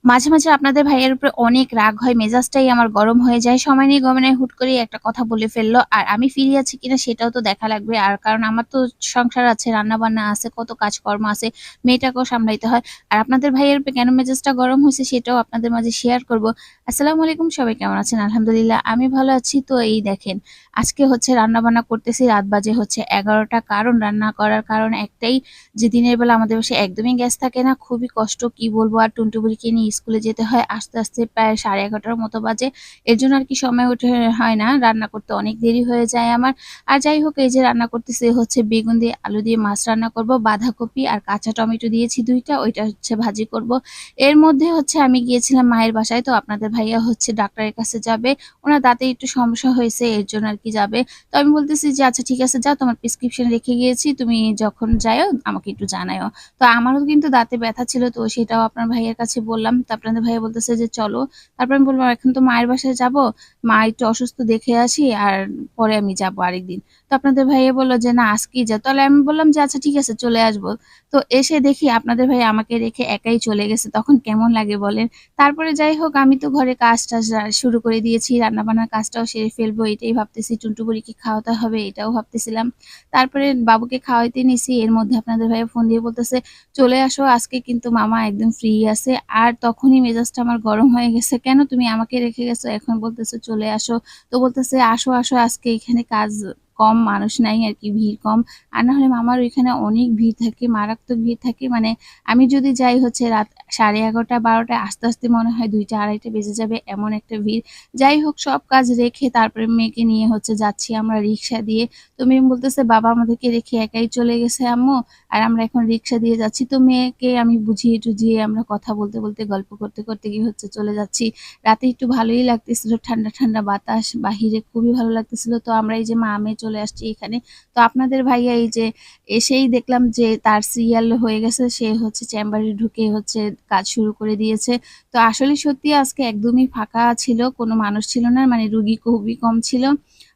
মাঝে, মাঝে আপনাদের ভাইয়ের উপরে অনেক রাগ হয়, মেজাজটাই আমার গরম হয়ে যায়। সময় নেই, গম নাই, হুট করেই একটা কথা বলে ফেলল। আর আমি ফ্রি আছি কিনা সেটাও তো দেখা লাগবে। আর কারণ আমার তো সংসার আছে, রান্না-বান্না আছে, কত কাজকর্ম আছে, মেয়েটাকেও সামলাইতে হয়। আর আপনাদের ভাইয়ের উপরে কেন মেজাজটা গরম হইছে সেটাও আপনাদের মাঝে শেয়ার করব। আসসালামু আলাইকুম, সবাই কেমন আছেন? আলহামদুলিল্লাহ আমি ভালো আছি। তো এই দেখেন, আজকে হচ্ছে রান্না-বান্না করতেছি, রাত বাজে হচ্ছে ১১টা। কারণ রান্না করার কারণ একটাই, যে দিনের বেলা আমাদের বাসায় একদমই গ্যাস থাকে না। খুবই কষ্ট, কি বলবো আর। টুনটু বুড়িকে নিয়ে স্কুলে যেতে হয়। আস্তে, আস্তে প্রায় 11:30টার মতো বাজে। এর জন্য আরকি সময় উঠে হয় না। রান্না করতে অনেক দেরি হয়ে যায় আমার। আর যাই হোক, এই যে রান্না করতেছি হচ্ছে বেগুন দিয়ে, আলু দিয়ে মাছ রান্না করব। বাঁধাকপি আর কাঁচা টমেটো দিয়েছি ২ টা, ওইটা হচ্ছে ভাজি করব। এর মধ্যে হচ্ছে আমি গিয়েছিলাম মায়ের বাসায়। তো আপনাদের ভাইয়া হচ্ছে ডাক্তারের কাছে যাবে। উনার দাঁতে একটু সমস্যা হয়েছে, এর জন্য আরকি যাবে। তো আমি বলতেছি যে, "আচ্ছা ঠিক আছে যাও, তোমার প্রেসক্রিপশন রেখে গিয়েছি। তুমি যখন যাইও আমাকে একটু জানাইও।" তো আমারও কিন্তু দাঁতে ব্যথা ছিল, তো সেটাও আপনার ভাইয়ের কাছে বললাম। তো আপনাদের ভাইয়া বলতেছে যে, "চলো।" তারপর আমি বললাম, "এখন তো মায়ের বাসায় যাবো। মা একটু অসুস্থ দেখে আসি, আর পরে আমি যাবো আরেকদিন।" তো আপনাদের ভাইয়া বলল যে, "না আজকেই যাও।" তাহলে আমি বললাম যে, "আচ্ছা ঠিক আছে চলে আসবো।" তো এসে দেখি আপনাদের ভাইয়া আমাকে রেখে একাই চলে গেছে। তখন কেমন লাগে বলেন? তারপরে যাই হোক, আমি তো ঘরে কাজ-টাজ শুরু করে দিয়েছি। রান্না-বান্নার কাজটাও সেরে ফেলবো এটাই ভাবতেছি। টুনটু বুড়িকে খাওয়াতে হবে এটাও ভাবতেছিলাম। তারপরে বাবুকে খাওয়াইতে নিছি। এর মধ্যে আপনাদের ভাইয়া ফোন দিয়ে বলতেছে, "চলে আসো, আজকে কিন্তু মামা একদম ফ্রি আছে।" আর তখনই মেজাজটা আমার গরম হয়ে গেছে। "কেন তুমি আমাকে রেখে গেছো? এখন বলতেছো চলে আসো।" তো বলতেছে, "আসো, আসো, আজকে এখানে কাজ কম, মানুষ নাই আরকি, ভিড় কম। আর না হলে মামার ওইখানে অনেক ভিড় থাকে, মারাত্মক ভিড় থাকে। মানে আমি যদি যাই হচ্ছে রাত 11:30 12টায়, আসতে, আসতে মনে হয় ২টা ২:৩০ বেজে যাবে, এমন একটা ভিড়।" যাই হোক, সব কাজ রেখে তারপরে মেয়েকে নিয়ে হচ্ছে যাচ্ছি আমরা রিক্সা দিয়ে। তো মেয়ে বলতেছে, "বাবা আমাদেরকে রেখে একাই চলে গেছে আম্মু। আর আমরা এখন রিক্সা দিয়ে যাচ্ছি।" তো মেয়েকে আমি বুঝিয়ে টুঝিয়ে আমরা কথা বলতে, বলতে গল্প করতে, করতে কি হচ্ছে চলে যাচ্ছি। রাতে একটু ভালোই লাগতেছিল, ঠান্ডা, ঠান্ডা বাতাস, বাহিরে খুবই ভালো লাগতেছিল। তো আমরা এই যে মা-মেয়ে চলে আসছি এখানে। তো আপনাদের ভাইয়া এই যে এসেই দেখলাম যে তার সিরিয়াল হয়ে গেছে। সে হচ্ছে চেম্বারে ঢুকে হচ্ছে কাজ শুরু করে দিয়েছে। তো আসলে সত্যি আজকে একদমই ফাঁকা ছিল, কোনো মানুষ ছিল না। মানে রুগী খুবই কম ছিল।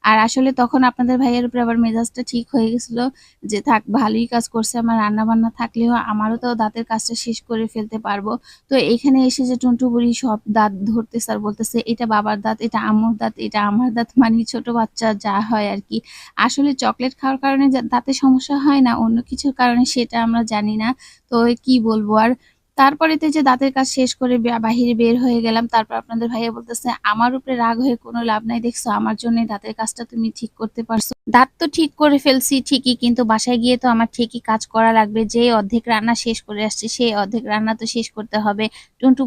আর আসলে তখন আপনাদের ভাইয়ের উপরে আবার মেজাজটা ঠিক হয়ে গেছিল যে, থাক ভালোই কাজ করছে, আমার রান্না-বান্না থাকলেও আমারও তো দাঁতের কাজটা শেষ করে ফেলতে পারবো। তো এখানে এসে যে টুনটু বুড়ি সব দাঁত ধরতেছে আর বলতেছে, "এটা বাবার দাঁত, এটা আম্মুর দাঁত, এটা আমার দাঁত।" মানে ছোট বাচ্চা যা হয় আরকি। আসলে চকলেট খাওয়ার কারণে দাঁতের সমস্যা হয় না, অন্য কিছুর কারণে সেটা আমরা জানি না। তো কি বলবো আর। তারপরে তো এই যে দাঁতের কাজ শেষ করে বাহিরে বের হয়ে গেলাম। তারপর আপনাদের ভাইয়া বলতেছে, "আমার উপরে রাগ হয়ে কোনো লাভ নাই। দেখছো আমার জন্যই দাঁতের কাজটা তুমি ঠিক করতে পারছো। দাঁত তো ঠিক করে ফেলছি ঠিকই, কিন্তু বাসায় গিয়ে তো আমার ঠিকই কাজ করা লাগবে। যে অর্ধেক রান্না শেষ করে আসছি, সেই অর্ধেক রান্না তো শেষ করতে হবে।" টুনটু